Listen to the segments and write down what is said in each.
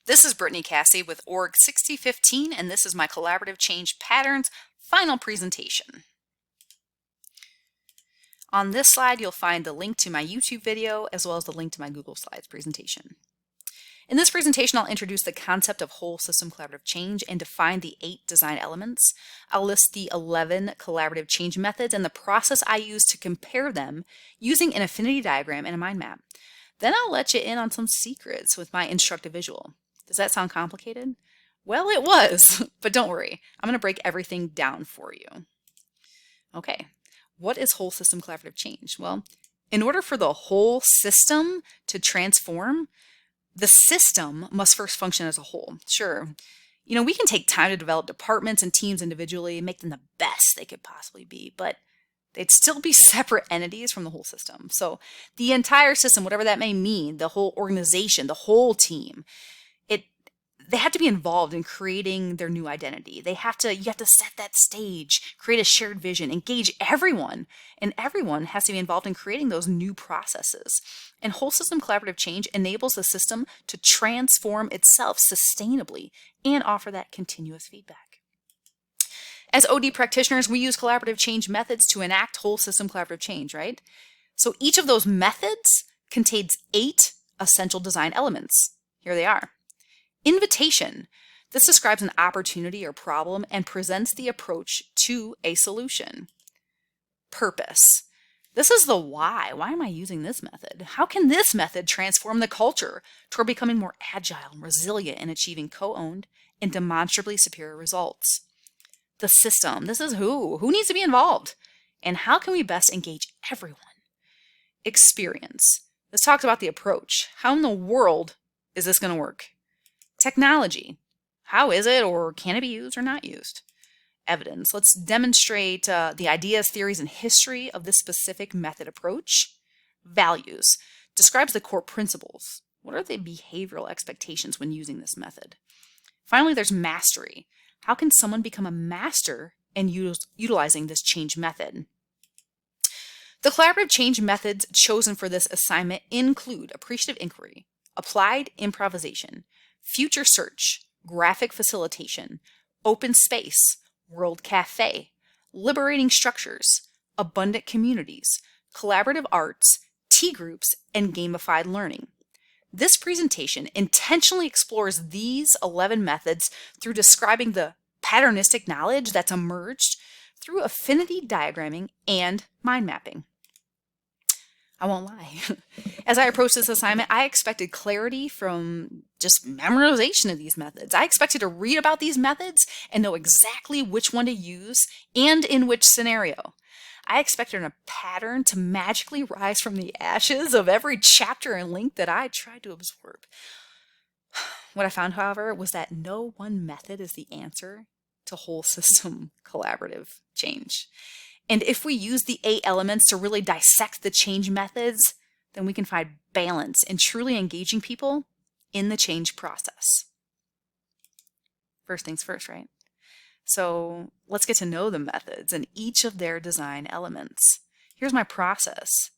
This is Brittney Cassi with Org 6015, and this is my Collaborative Change Patterns final presentation. On this slide, you'll find the link to my YouTube video as well as the link to my Google Slides presentation. In this presentation, I'll introduce the concept of whole system collaborative change and define the 8 design elements. I'll list the 11 collaborative change methods and the process I use to compare them using an affinity diagram and a mind map. Then I'll let you in on some secrets with my instructive visual. Does that sound complicated? Well, it was, but don't worry. I'm going to break everything down for you. Okay, what is whole system collaborative change? Well, in order for the whole system to transform, the system must first function as a whole. Sure, we can take time to develop departments and teams individually, make them the best they could possibly be, but they'd still be separate entities from the whole system. So the entire system, whatever that may mean, the whole organization, the whole team, they have to be involved in creating their new identity. You have to set that stage, create a shared vision, engage everyone, and everyone has to be involved in creating those new processes. And whole system collaborative change enables the system to transform itself sustainably and offer that continuous feedback. As OD practitioners, we use collaborative change methods to enact whole system collaborative change, right? So each of those methods contains 8 essential design elements. Here they are. Invitation. This describes an opportunity or problem and presents the approach to a solution. Purpose. This is the why. Why am I using this method? How can this method transform the culture toward becoming more agile and resilient and achieving co-owned and demonstrably superior results? The system. This is who. Who needs to be involved? And how can we best engage everyone? Experience. This talks about the approach. How in the world is this going to work? Technology. How is it, or can it be used or not used? Evidence. Let's demonstrate the ideas, theories, and history of this specific method approach. Values. Describes the core principles. What are the behavioral expectations when using this method? Finally, there's mastery. How can someone become a master in utilizing this change method? The collaborative change methods chosen for this assignment include appreciative inquiry, applied improvisation, future search, graphic facilitation, open space, world cafe, liberating structures, abundant communities, collaborative arts, tea groups, and gamified learning. This presentation intentionally explores these 11 methods through describing the patternistic knowledge that's emerged through affinity diagramming and mind mapping. I won't lie. As I approached this assignment, I expected clarity from just memorization of these methods. I expected to read about these methods and know exactly which one to use and in which scenario. I expected a pattern to magically rise from the ashes of every chapter and link that I tried to absorb. What I found, however, was that no one method is the answer to whole system collaborative change. And if we use the 8 elements to really dissect the change methods, then we can find balance in truly engaging people in the change process. First things first, right? So let's get to know the methods and each of their design elements. Here's my process.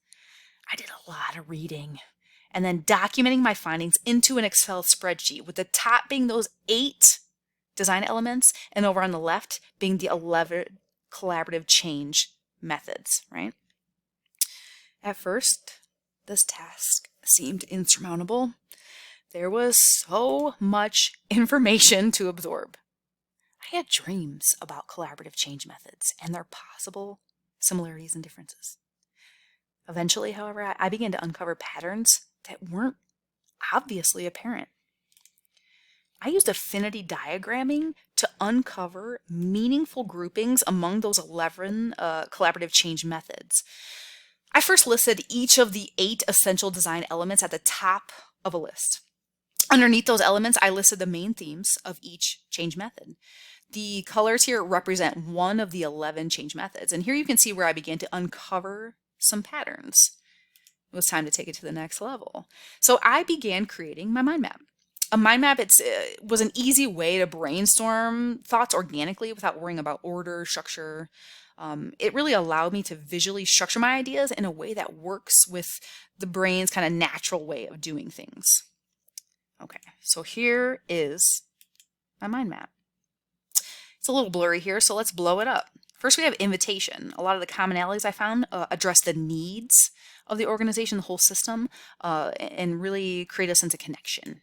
I did a lot of reading and then documenting my findings into an Excel spreadsheet, with the top being those 8 design elements and over on the left being the 11 collaborative change methods, right? At first, this task seemed insurmountable. There was so much information to absorb. I had dreams about collaborative change methods and their possible similarities and differences. Eventually, however, I began to uncover patterns that weren't obviously apparent. I used affinity diagramming to uncover meaningful groupings among those 11 collaborative change methods. I first listed each of the 8 essential design elements at the top of a list. Underneath those elements, I listed the main themes of each change method. The colors here represent one of the 11 change methods, and here you can see where I began to uncover some patterns. It was time to take it to the next level. So I began creating my mind map. A mind map was an easy way to brainstorm thoughts organically without worrying about order, structure. It really allowed me to visually structure my ideas in a way that works with the brain's kind of natural way of doing things. Okay, so here is my mind map. It's a little blurry here, so let's blow it up. First, we have invitation. A lot of the commonalities I found address the needs of the organization, the whole system, and really create a sense of connection.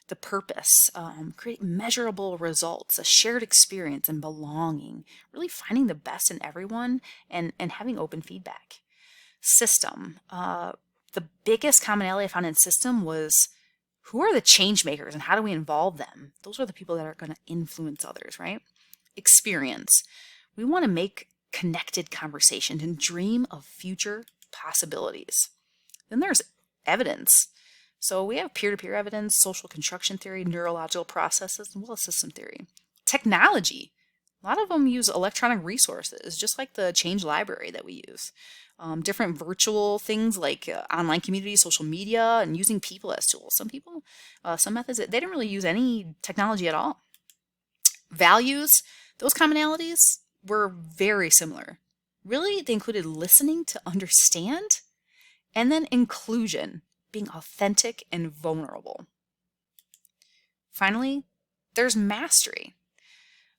The purpose, create measurable results, a shared experience and belonging, really finding the best in everyone and having open feedback. System. The biggest commonality I found in system was who are the change makers and how do we involve them? Those are the people that are going to influence others, right? Experience. We want to make connected conversations and dream of future possibilities. Then there's evidence. So we have peer-to-peer evidence, social construction theory, neurological processes, as well as system theory. Technology. A lot of them use electronic resources, just like the change library that we use. Different virtual things like online communities, social media, and using people as tools. Some people, some methods, they didn't really use any technology at all. Values, those commonalities were very similar. Really, they included listening to understand, and then inclusion, being authentic and vulnerable. Finally, there's mastery.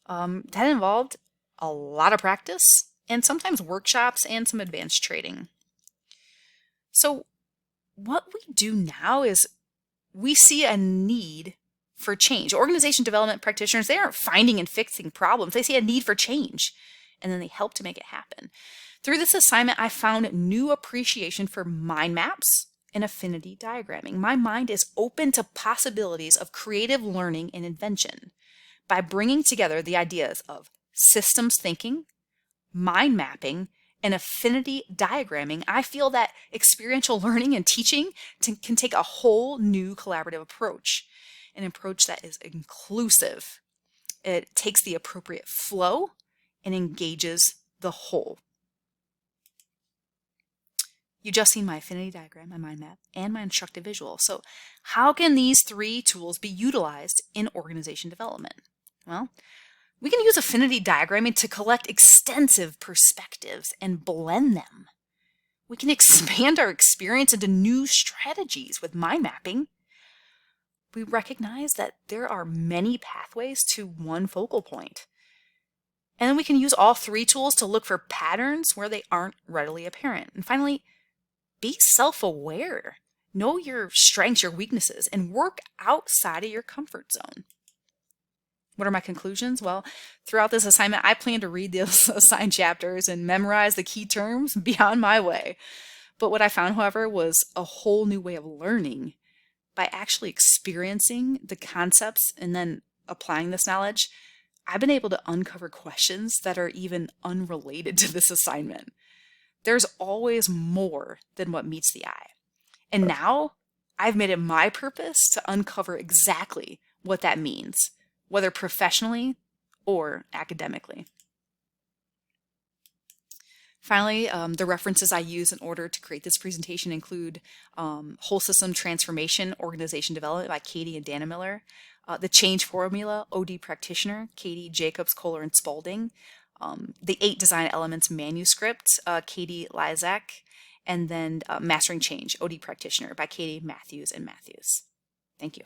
That involved a lot of practice and sometimes workshops and some advanced training. So what we do now is we see a need for change. Organization development practitioners, they aren't finding and fixing problems. They see a need for change, and then they help to make it happen. Through this assignment, I found new appreciation for mind maps and affinity diagramming. My mind is open to possibilities of creative learning and invention by bringing together the ideas of systems thinking, mind mapping, and affinity diagramming. I feel that experiential learning and teaching can take a whole new collaborative approach, an approach that is inclusive. It takes the appropriate flow and engages the whole. You just seen my affinity diagram, my mind map, and my instructive visual. So how can these three tools be utilized in organization development? Well, we can use affinity diagramming to collect extensive perspectives and blend them. We can expand our experience into new strategies with mind mapping. We recognize that there are many pathways to one focal point. And then we can use all three tools to look for patterns where they aren't readily apparent. And finally, be self-aware. Know your strengths, your weaknesses, and work outside of your comfort zone. What are my conclusions? Well, throughout this assignment, I plan to read the assigned chapters and memorize the key terms beyond my way. But what I found, however, was a whole new way of learning by actually experiencing the concepts and then applying this knowledge. I've been able to uncover questions that are even unrelated to this assignment. There's always more than what meets the eye. And now I've made it my purpose to uncover exactly what that means, whether professionally or academically. Finally, the references I use in order to create this presentation include Whole System Transformation, Organization Development by Katie and Dana Miller, The Change Formula, OD Practitioner, Katie, Jacobs, Kohler, and Spalding, the 8 Design Elements manuscript, Katie Lizak, and then Mastering Change, OD Practitioner by Katie Matthews and Matthews. Thank you.